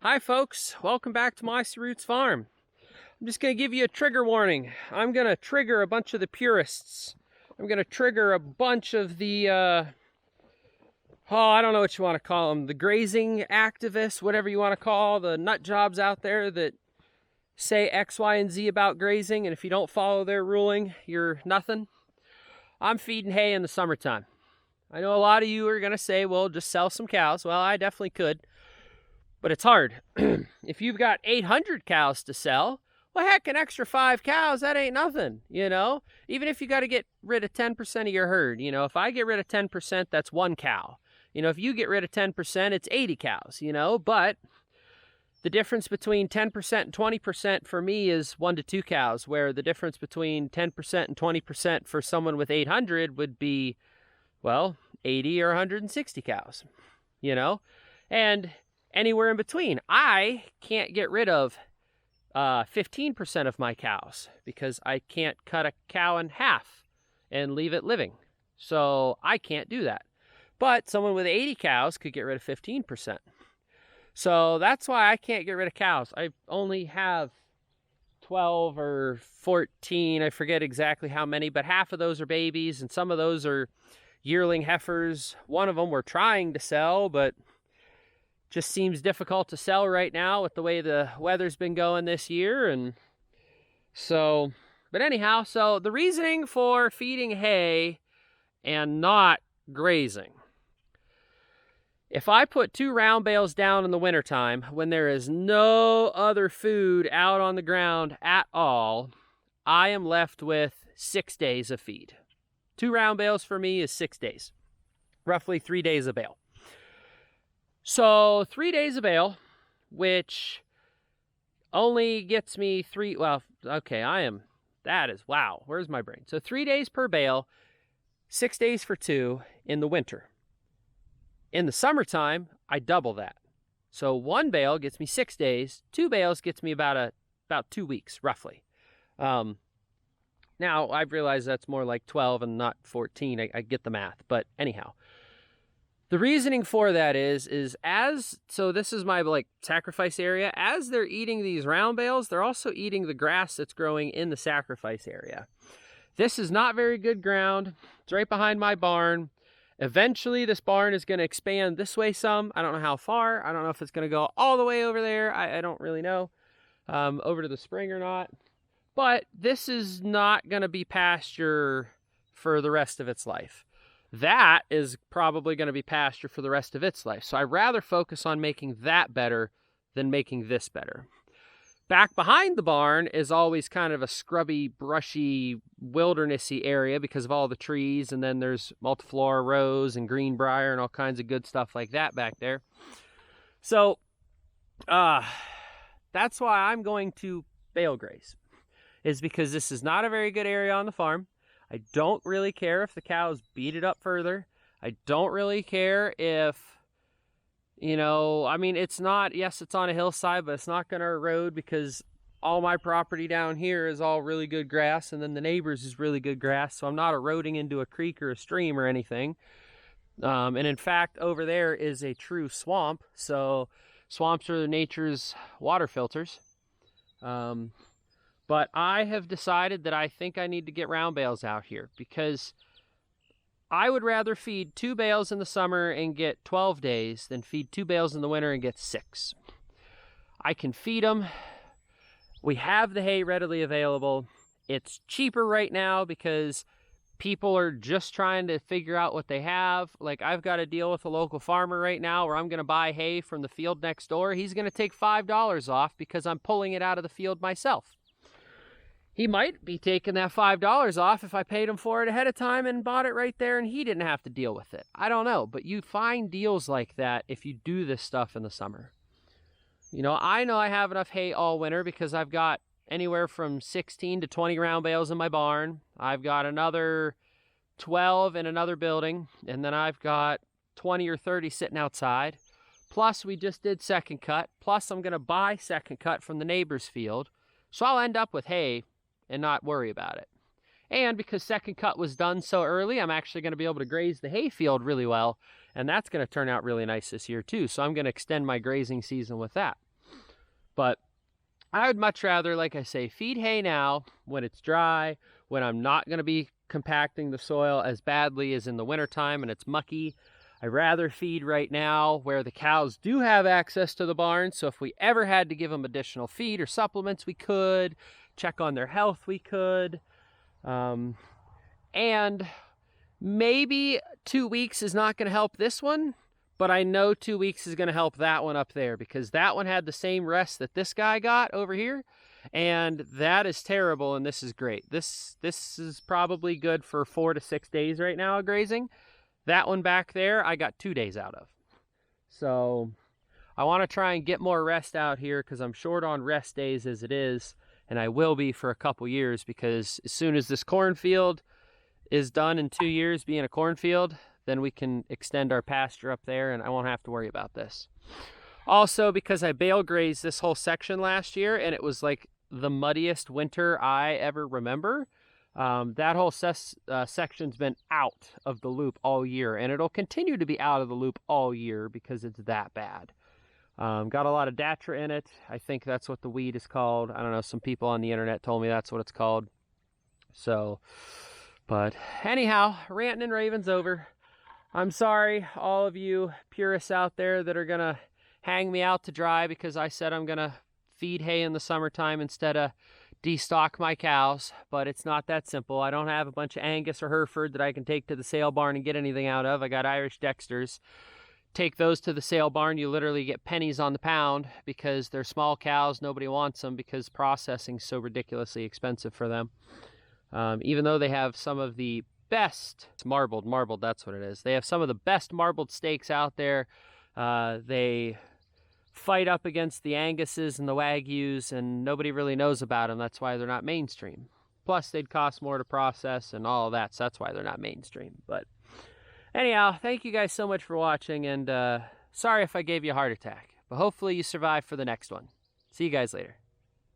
Hi folks, welcome back to Mossy Roots Farm. I'm just going to give you a trigger warning. I'm going to trigger a bunch of the purists. I'm going to trigger a bunch of the, I don't know what you want to call them, the grazing activists, whatever you want to call the nut jobs out there that say X, Y, and Z about grazing, and if you don't follow their ruling, you're nothing. I'm feeding hay in the summertime. I know a lot of you are going to say, well, just sell some cows. Well, I definitely could. But it's hard. If you've got 800 cows to sell, well, heck, an extra 5 cows, that ain't nothing, you know? Even if you got to get rid of 10% of your herd, you know, if I get rid of 10%, that's 1 cow. You know, if you get rid of 10%, it's 80 cows, you know? But the difference between 10% and 20% for me is 1 to 2 cows, where the difference between 10% and 20% for someone with 800 would be, well, 80 or 160 cows, you know? And anywhere in between. I can't get rid of 15% of my cows because I can't cut a cow in half and leave it living. So I can't do that. But someone with 80 cows could get rid of 15%. So that's why I can't get rid of cows. I only have 12 or 14, I forget exactly how many, but half of those are babies and some of those are yearling heifers. One of them we're trying to sell, but just seems difficult to sell right now with the way the weather's been going this year. And so, but anyhow, so the reasoning for feeding hay and not grazing. If I put 2 round bales down in the wintertime when there is no other food out on the ground at all, I am left with 6 days of feed. 2 round bales for me is 6 days, roughly 3 days a bale. So 3 days a bale, which only gets me wow, where's my brain? So 3 days per bale, 6 days for 2 in the winter. In the summertime, I double that. So 1 bale gets me 6 days, 2 bales gets me about 2 weeks, roughly. Now, I've realized that's more like 12 and not 14. I get the math, but anyhow. The reasoning for that is so this is my sacrifice area. As they're eating these round bales, they're also eating the grass that's growing in the sacrifice area. This is not very good ground. It's right behind my barn. Eventually, this barn is going to expand this way some. I don't know how far. I don't know if it's going to go all the way over there. I don't really know, over to the spring or not. But this is not going to be pasture for the rest of its life. That is probably going to be pasture for the rest of its life. So I'd rather focus on making that better than making this better. Back behind the barn is always kind of a scrubby, brushy, wildernessy area because of all the trees. And then there's multiflora rose and greenbrier and all kinds of good stuff like that back there. So that's why I'm going to bale graze, is because this is not a very good area on the farm. I don't really care if the cows beat it up further. I don't really care if, it's not, yes, it's on a hillside, but it's not going to erode because all my property down here is all really good grass, and then the neighbors is really good grass, so I'm not eroding into a creek or a stream or anything. And in fact, over there is a true swamp, so swamps are nature's water filters. But I have decided that I think I need to get round bales out here because I would rather feed 2 bales in the summer and get 12 days than feed 2 bales in the winter and get 6. I can feed them. We have the hay readily available. It's cheaper right now because people are just trying to figure out what they have. Like, I've got to deal with a local farmer right now where I'm going to buy hay from the field next door. He's going to take $5 off because I'm pulling it out of the field myself. He might be taking that $5 off if I paid him for it ahead of time and bought it right there and he didn't have to deal with it. I don't know, but you find deals like that if you do this stuff in the summer. I know I have enough hay all winter because I've got anywhere from 16 to 20 round bales in my barn. I've got another 12 in another building, and then I've got 20 or 30 sitting outside. Plus, we just did second cut. Plus, I'm going to buy second cut from the neighbor's field. So I'll end up with hay and not worry about it. And because second cut was done so early, I'm actually going to be able to graze the hay field really well. And that's going to turn out really nice this year too. So I'm going to extend my grazing season with that. But I would much rather, like I say, feed hay now when it's dry, when I'm not going to be compacting the soil as badly as in the wintertime and it's mucky. I'd rather feed right now where the cows do have access to the barn. So if we ever had to give them additional feed or supplements, we could. Check on their health, we could. And maybe 2 weeks is not going to help this one, but I know 2 weeks is going to help that one up there, because that one had the same rest that this guy got over here, and that is terrible and this is great. This is probably good for 4 to 6 days right now of grazing. That one back there I got 2 days out of. So I want to try and get more rest out here, because I'm short on rest days as it is, and I will be for a couple years, because as soon as this cornfield is done in 2 years being a cornfield, then we can extend our pasture up there and I won't have to worry about this. Also, because I bale grazed this whole section last year and it was like the muddiest winter I ever remember, that whole section's been out of the loop all year, and it'll continue to be out of the loop all year because it's that bad. Got a lot of datra in it. I think that's what the weed is called. I don't know, some people on the internet told me that's what it's called. So, but anyhow, ranting and raving's over. I'm sorry, all of you purists out there that are gonna hang me out to dry because I said I'm gonna feed hay in the summertime instead of destock my cows, but it's not that simple. I don't have a bunch of Angus or Hereford that I can take to the sale barn and get anything out of. I got Irish Dexters. Take those to the sale barn, you literally get pennies on the pound because they're small cows. Nobody wants them because processing's so ridiculously expensive for them. Even though they have some of the best marbled, that's what it is. They have some of the best marbled steaks out there. They fight up against the Anguses and the Wagyus, and nobody really knows about them. That's why they're not mainstream. Plus, they'd cost more to process and all of that, so that's why they're not mainstream. But anyhow, thank you guys so much for watching, and sorry if I gave you a heart attack, but hopefully you survive for the next one. See you guys later.